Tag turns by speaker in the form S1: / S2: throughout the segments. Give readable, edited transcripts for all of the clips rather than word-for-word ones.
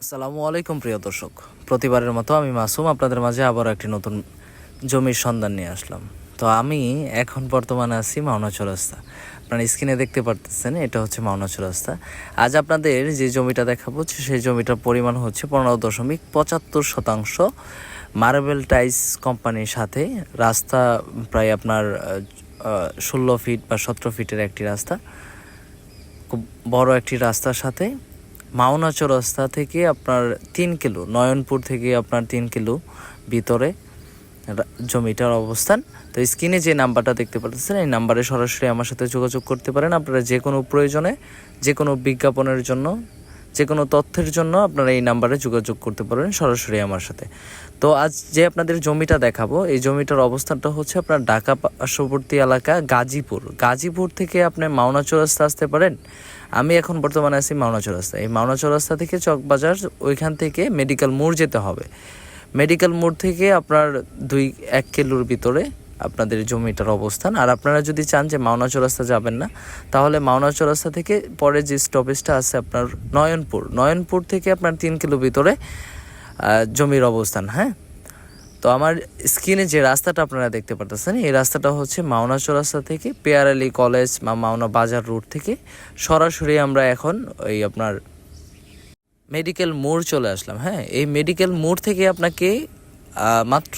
S1: আসসালামু আলাইকুম প্রিয় দর্শক, প্রতিবারের মতো আমি মাসুম আপনাদের মাঝে আবার একটি নতুন জমির সন্ধান নিয়ে আসলাম। তো আমি এখন বর্তমানে আছি মাওনা চৌরাস্তা। আপনারা স্ক্রিনে দেখতে পারতেছেন, এটা হচ্ছে মাওনা চৌরাস্তা। আজ আপনাদের যে জমিটা দেখাবো সেই জমিটার পরিমাণ হচ্ছে 15.75% মার্বেল টাইলস কোম্পানির সাথে। রাস্তা প্রায় আপনার 16 ফিট বা 17 ফিটের একটি রাস্তা, খুব বড় একটি রাস্তার সাথে। মাওনা চৌরাস্তা থেকে আপনার 3 কিলো, নয়নপুর থেকে আপনার 3 কিলো ভিতরে জমিটার অবস্থান। তো স্ক্রিনে যে নাম্বারটা দেখতে পাচ্ছেন, এই নাম্বারে সরাসরি আমার সাথে যোগাযোগ করতে পারেন। আপনারা যে কোনো প্রয়োজনে, যে কোনো বিজ্ঞাপনের জন্য, যে কোনো তথ্যের জন্য আপনারা এই নাম্বারে যোগাযোগ করতে পারেন সরাসরি আমার সাথে। তো আজ যে আপনাদের জমিটা দেখাবো, এই জমিটার অবস্থানটা হচ্ছে আপনার ঢাকা পার্শ্ববর্তী এলাকা গাজীপুর থেকে আপনি মাওনা চৌরাস্তা আসতে পারেন। আমি এখন বর্তমানে আছি মাওনা চৌরাস্তা। এই মাওনা চৌরাস্তা থেকে চকবাজার, ওইখান থেকে মেডিকেল মোড় যেতে হবে। মেডিকেল মোড় থেকে আপনার 1 কিলোর ভিতরে আপনাদের জমিটার অবস্থান। আর আপনারা যদি চান যে মাওনা চৌরাস্তা যাবেন না, তাহলে মাওনা চৌরাস্তা থেকে পরে যে স্টপেজটা আছে আপনার নয়নপুর থেকে আপনার 3 কিলো ভিতরে জমির অবস্থান। হ্যাঁ, তো আমার স্ক্রিনে যে রাস্তাটা আপনারা দেখতে পাচ্ছেন, এই রাস্তাটা হচ্ছে মাওনা চৌরাস্তা থেকে পেয়ারালি কলেজ বা মাওনা বাজার রোড থেকে সরাসরি আমরা এখন ওই আপনার মেডিকেল মোড় চলে আসলাম। হ্যাঁ, এই মেডিকেল মোড় থেকে আপনাকে মাত্র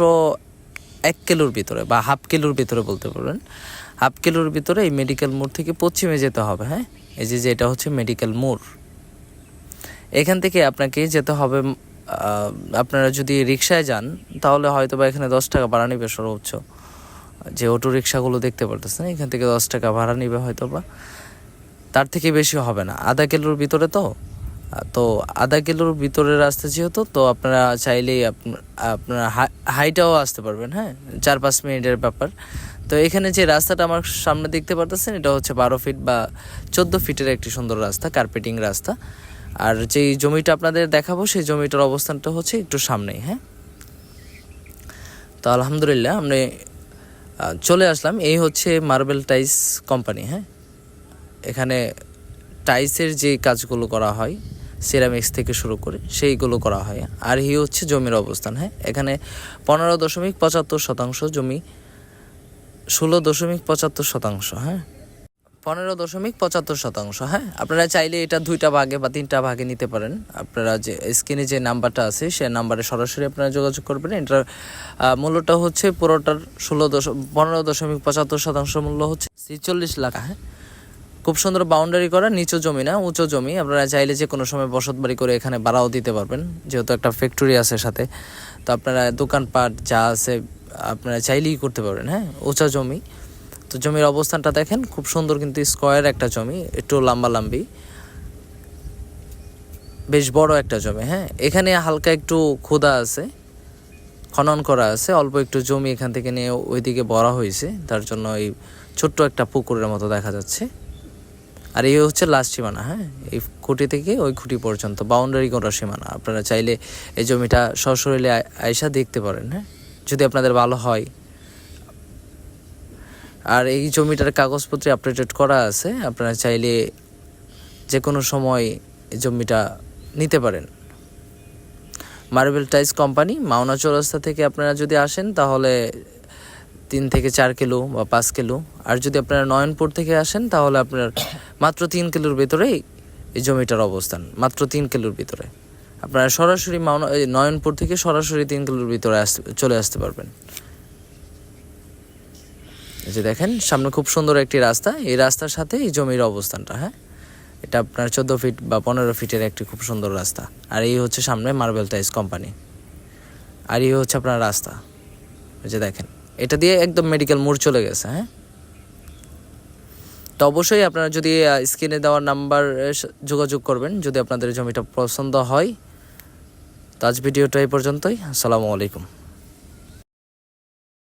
S1: 1 কিলোর ভিতরে বা হাফ কিলোর ভিতরে বলতে পারবেন, হাফ কিলোর ভিতরে এই মেডিকেল মোড় থেকে পশ্চিমে যেতে হবে। হ্যাঁ, এই যে এটা হচ্ছে মেডিকেল মোড়। এখান থেকে আপনাকে যেতে হবে, আপনারা যদি রিক্সায় যান তাহলে হয়তো বা এখানে 10 টাকা ভাড়া নিবে সর্বোচ্চ। যে অটো রিক্সাগুলো দেখতে পারতেছেন, এখান থেকে 10 টাকা ভাড়া নিবে, হয়তো বা তার থেকে বেশি হবে না। আধা কিলোর ভিতরে তো আধা কিলোর ভিতরের রাস্তা যেহেতু, তো আপনারা চাইলেই আপনারা হাইটাও আসতে পারবেন। হ্যাঁ, 4-5 মিনিটের ব্যাপার। তো এখানে যে রাস্তাটা আমার সামনে দেখতে পারতেছেন, এটা হচ্ছে 12 ফিট বা 14 ফিটের একটি সুন্দর রাস্তা, কার্পেটিং রাস্তা। আর যেই জমিটা আপনাদের দেখাবো, সেই জমিটার অবস্থানটা হচ্ছে একটু সামনেই। হ্যাঁ, তো আলহামদুলিল্লাহ আমরা চলে আসলাম। এই হচ্ছে মার্বেল টাইলস কোম্পানি। হ্যাঁ, এখানে টাইলসের যে কাজগুলো করা হয়, সিরামিক্স থেকে শুরু করে সেইগুলো করা হয়। আর এই হচ্ছে জমির অবস্থান। হ্যাঁ, এখানে 15.75% জমি, 16.75%। হ্যাঁ, 15.75%। হ্যাঁ, আপনারা চাইলে এটা 2টা ভাগে বা 3টা ভাগে নিতে পারেন। আপনারা যে স্ক্রিনে যে নাম্বারটা আছে, সেই নাম্বারে সরাসরি আপনারা যোগাযোগ করবেন। এটার মূল্যটা হচ্ছে পুরোটার 15.75% মূল্য হচ্ছে 46 লাখ। হ্যাঁ, খুব সুন্দর বাউন্ডারি করা, নিচু জমি না, উঁচু জমি। আপনারা চাইলে যে কোনো সময় বসত বাড়ি করে এখানে ভাড়াও দিতে পারবেন, যেহেতু একটা ফ্যাক্টরি আছে সাথে। তো আপনারা দোকানপাট যা আছে আপনারা চাইলেই করতে পারবেন। হ্যাঁ, উঁচা জমি। তো জমির অবস্থানটা দেখেন, খুব সুন্দর, কিন্তু স্কোয়ার একটা জমি, একটু লম্বি, বেশ বড় একটা জমি। হ্যাঁ, এখানে হালকা একটু খোদা আছে, খনন করা আছে, অল্প একটু জমি এখান থেকে নিয়ে ওইদিকে ভরা হয়েছে, তার জন্য এই ছোট্ট একটা পুকুরের মতো দেখা যাচ্ছে। আর এই হচ্ছে লাস্ট সীমানা। হ্যাঁ, এই খুঁটি থেকে ওই খুঁটি পর্যন্ত বাউন্ডারি করা সীমানা। আপনারা চাইলে এই জমিটা সশরীরে আয়সা দেখতে পারেন। হ্যাঁ, যদি আপনাদের ভালো হয়। আর এই জমিটার কাগজপত্রে আপডেটেড করা আছে, আপনারা চাইলে যে কোনো সময় এই জমিটা নিতে পারেন। মার্বেল টাইলস কোম্পানি মাওনা চৌরাস্তা থেকে আপনারা যদি আসেন তাহলে 3 থেকে 4 কিলো বা 5 কিলো। আর যদি আপনারা নয়নপুর থেকে আসেন তাহলে আপনার মাত্র 3 কিলোর ভিতরেই এই জমিটার অবস্থান, মাত্র 3 কিলোর ভিতরে। আপনারা সরাসরি নয়নপুর থেকে সরাসরি 3 কিলোর ভিতরে চলে আসতে পারবেন। এই যে দেখেন সামনে খুব সুন্দর একটি রাস্তা, এই রাস্তার সাথে এই জমির অবস্থানটা। হ্যাঁ, এটা আপনার 14 ফিট বা 15 ফিটের একটি খুব সুন্দর রাস্তা। আর এই হচ্ছে সামনে মার্বেল টাইলস কোম্পানি, আর এই হচ্ছে আপনার রাস্তা। এই যে দেখেন, এটা দিয়ে একদম মেডিকেল মোড় চলে গেছে। হ্যাঁ, তো অবশ্যই আপনারা যদি স্ক্রিনে দেওয়ার নাম্বার যোগাযোগ করবেন যদি আপনাদের জমিটা পছন্দ হয়। তো আজ ভিডিওটা এই পর্যন্তই। আসসালামু আলাইকুম।